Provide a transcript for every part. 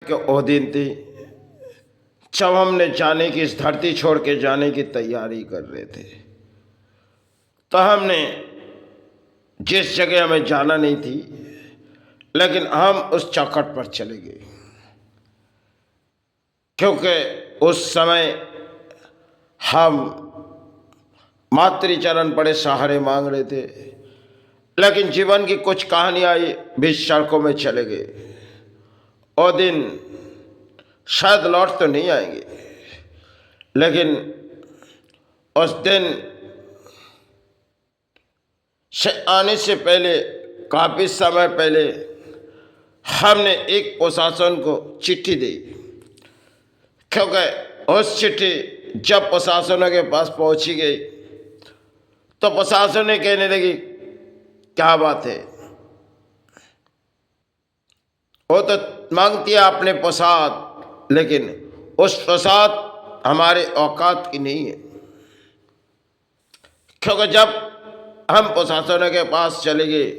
कि वो दिन थी जब हमने जाने की, इस धरती छोड़ के जाने की तैयारी कर रहे थे। तो हमने जिस जगह हमें जाना नहीं थी, लेकिन हम उस चौखट पर चले गए, क्योंकि उस समय हम मातृचरण बड़े सहारे मांग रहे थे। लेकिन जीवन की कुछ कहानी आई, बीच सड़कों में चले गए। वो दिन शायद लौट तो नहीं आएंगे, लेकिन उस दिन से आने से पहले, काफी समय पहले, हमने एक प्रशासन को चिट्ठी दी, क्योंकि उस चिट्ठी जब प्रशासन के पास पहुंची गई तो प्रशासन ने कहने लगी क्या बात है, वो तो मांगती है अपने प्रसाद, लेकिन उस प्रसाद हमारे औकात की नहीं है। क्योंकि जब हम प्रशासन के पास चले गए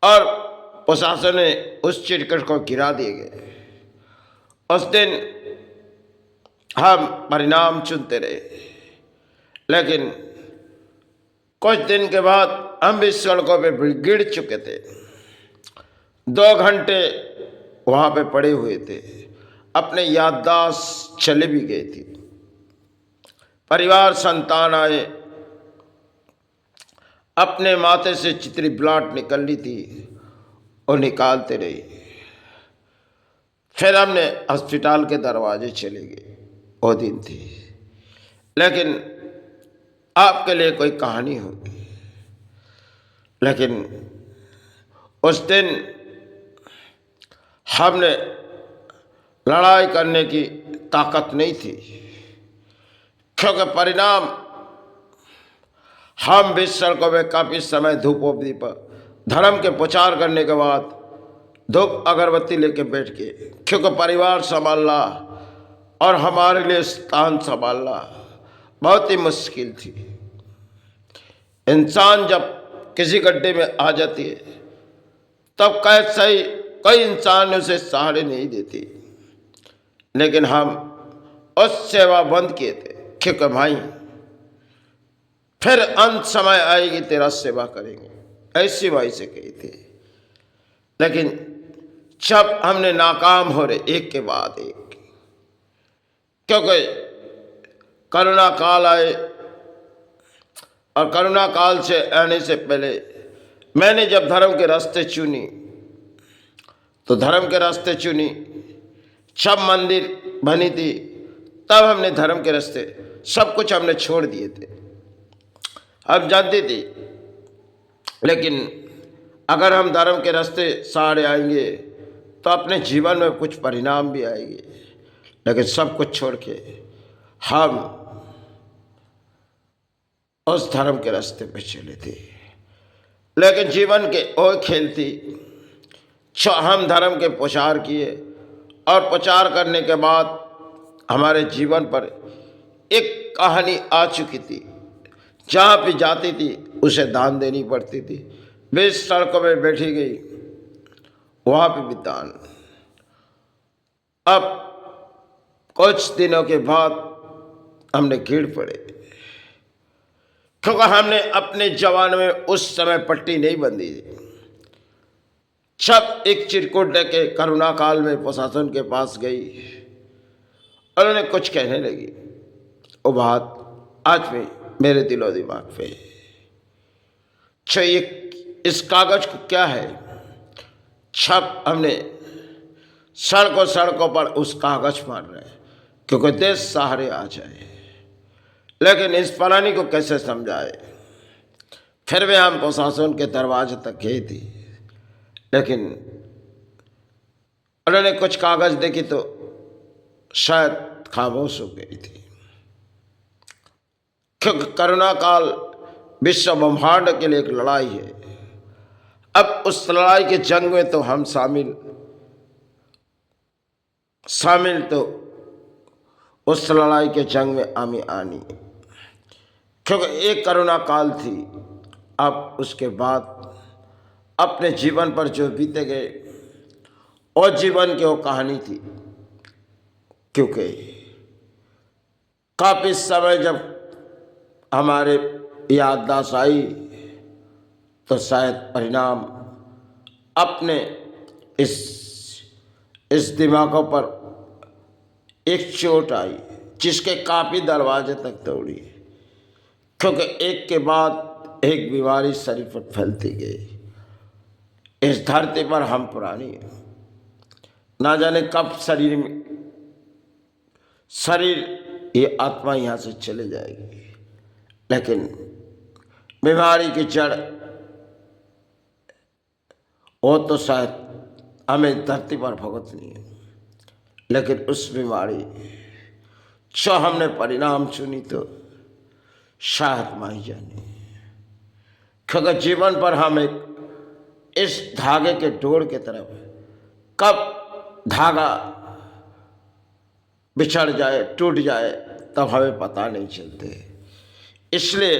और प्रशासन ने उस चिटकट को गिरा दिए गए, उस दिन हम परिणाम चुनते रहे। लेकिन कुछ दिन के बाद हम भी सड़कों पे गिर चुके थे। 2 घंटे वहाँ पे पड़े हुए थे, अपने याददाश्त चले भी गई थी। परिवार संतान आए, अपने माथे से चितरी ब्लाट निकल ली थी और निकालते रहे। फिर हमने अस्पताल के दरवाजे चले गए, वो दिन थी। लेकिन आपके लिए कोई कहानी होगी, लेकिन उस दिन हमने लड़ाई करने की ताकत नहीं थी, क्योंकि परिणाम हम भी सड़कों में काफ़ी समय धूप दीप धर्म के प्रचार करने के बाद धूप अगरबत्ती लेके बैठ गए, क्योंकि परिवार संभालना और हमारे लिए स्थान संभालना बहुत ही मुश्किल थी। इंसान जब किसी गड्ढे में आ जाती है तब कैसे ही कोई इंसान उसे सहारे नहीं देती, लेकिन हम उस सेवा बंद किए थे, क्योंकि भाई फिर अंत समय आएगी तेरा सेवा करेंगे, ऐसी भाई से कही थी। लेकिन जब हमने नाकाम हो रहे एक के बाद एक, क्योंकि करुणा काल आए, और करुणा काल से आने से पहले मैंने जब धर्म के रास्ते चुनी तो धर्म के रास्ते चुनी। जब मंदिर बनी थी तब हमने धर्म के रास्ते सब कुछ हमने छोड़ दिए थे, हम जानते थे। लेकिन अगर हम धर्म के रास्ते सहारे आएंगे तो अपने जीवन में कुछ परिणाम भी आएंगे, लेकिन सब कुछ छोड़ के हम उस धर्म के रास्ते पे चले थे। लेकिन जीवन के वो खेल थी, हम धर्म के प्रचार किए और प्रचार करने के बाद हमारे जीवन पर एक कहानी आ चुकी थी। जहाँ भी जाती थी उसे दान देनी पड़ती थी। बीच सड़कों में बैठी गई, वहाँ पे भी दान। अब कुछ दिनों के बाद हमने गिर पड़े, क्योंकि हमने अपने जवान में उस समय पट्टी नहीं बंधी थी। जब एक चिरकुट लेके करुणा काल में प्रशासन के पास गई और उन्हें कुछ कहने लगी, वो बात आज भी मेरे दिलो दिमाग पे। ये इस कागज को क्या है, छप हमने सड़कों पर उस कागज मार रहे हैं, क्योंकि देश सहारे आ जाए। लेकिन इस प्राणी को कैसे समझाए। फिर भी हम प्रशासन के दरवाजे तक गए थे, लेकिन उन्होंने कुछ कागज देखी तो शायद खामोश हो गई थी, क्योंकि करुणा काल विश्व ब्रह्मांड के लिए एक लड़ाई है। अब उस लड़ाई के जंग में तो हम शामिल तो उस लड़ाई के जंग में आमी आनी, क्योंकि एक करुणा काल थी। अब उसके बाद अपने जीवन पर जो बीते गए और जीवन की वो कहानी थी। क्योंकि काफी समय जब हमारे याददाश्त आई तो शायद परिणाम अपने इस दिमागों पर एक चोट आई जिसके काफी दरवाजे तक दौड़ी, क्योंकि एक के बाद एक बीमारी शरीर पर फैलती गई। इस धरती पर हम पुरानी हैं, ना जाने कब ये आत्मा यहाँ से चले जाएगी, लेकिन बीमारी की जड़ वो तो शायद हमें धरती पर भुगतनी है, लेकिन उस बीमारी जो हमने परिणाम चुनी तो शायद माही जाने, क्योंकि जीवन पर हम एक इस धागे के डोर के तरफ कब धागा बिछड़ जाए टूट जाए तब हमें पता नहीं चलते। इसलिए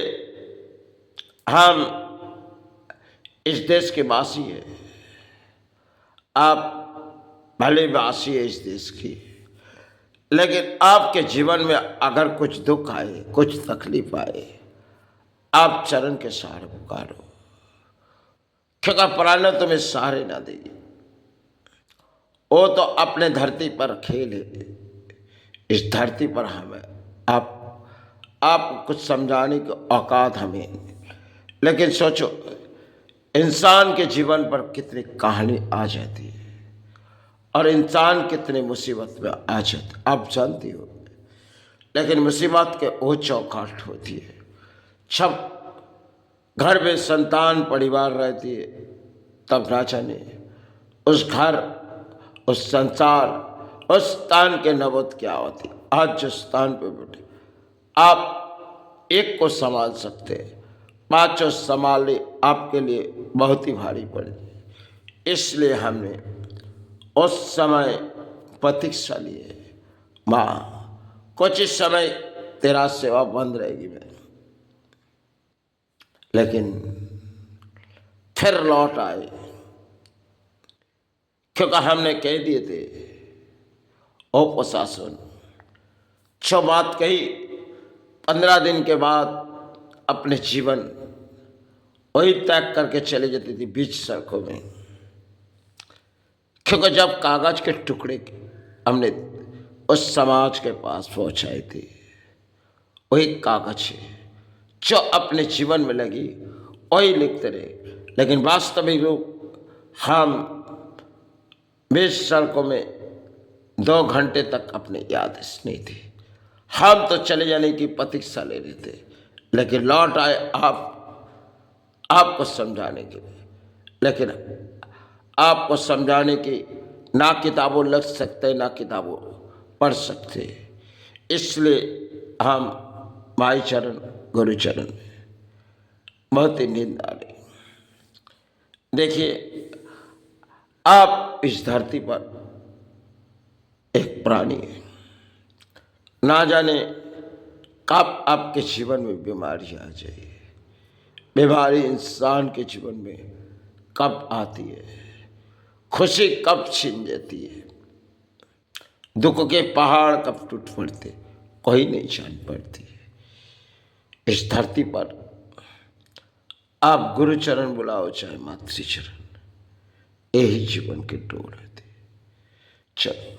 हम इस देश के वासी हैं, आप भले वासी है इस देश की, लेकिन आपके जीवन में अगर कुछ दुख आए, कुछ तकलीफ आए, आप चरण के सहारे पुकारो, क्योंकि प्राण तुम्हें सहारे ना देगी। वो तो अपने धरती पर खेल है, इस धरती पर हमें आप कुछ समझाने की औकात हमें। लेकिन सोचो इंसान के जीवन पर कितनी कहानी आ जाती है और इंसान कितनी मुसीबत में आ जाता आप जानती हो। लेकिन मुसीबत के वो चौखाट होती है जब घर में संतान परिवार रहती है, तब ना जाने उस घर उस संसार उस स्थान के नबूद क्या होती। आज जिस स्थान पे बैठे आप एक को संभाल सकते, पांचों संभाले आपके लिए बहुत ही भारी पड़े। इसलिए हमने उस समय प्रतीक्षा लिए, माँ कुछ इस समय तेरा सेवा बंद रहेगी मैं, लेकिन फिर लौट आए, क्योंकि हमने कह दिए थे ओ प्रशासन जो बात कही 15 दिन के बाद अपने जीवन वही त्याग करके चले जाती थी बीच सड़कों में। क्योंकि जब कागज के टुकड़े हमने उस समाज के पास पहुंचाए थे, वही कागज है जो अपने जीवन में लगी वही लिखते रहे, लेकिन वास्तविक रूप हम बीच सड़कों में 2 घंटे तक अपनी याददाश्त नहीं थी। हम तो चले जाने की प्रतीक्षा ले रहे थे, लेकिन लौट आए आपको समझाने के लिए। लेकिन आपको समझाने की ना किताबों लग सकते ना किताबों पढ़ सकते, इसलिए हम माई चरण गुरु चरण में बहुत ही नींद आ रही। देखिए आप इस धरती पर एक प्राणी है, ना जाने कब आपके जीवन में बीमारी आ जाए। बीमारी इंसान के जीवन में कब आती है, खुशी कब छिन जाती है, दुख के पहाड़ कब टूट पड़ते कोई नहीं जान पड़ती। इस धरती पर आप गुरुचरण बुलाओ चाहे मातृचरण, यही जीवन के डोर रहते। चलो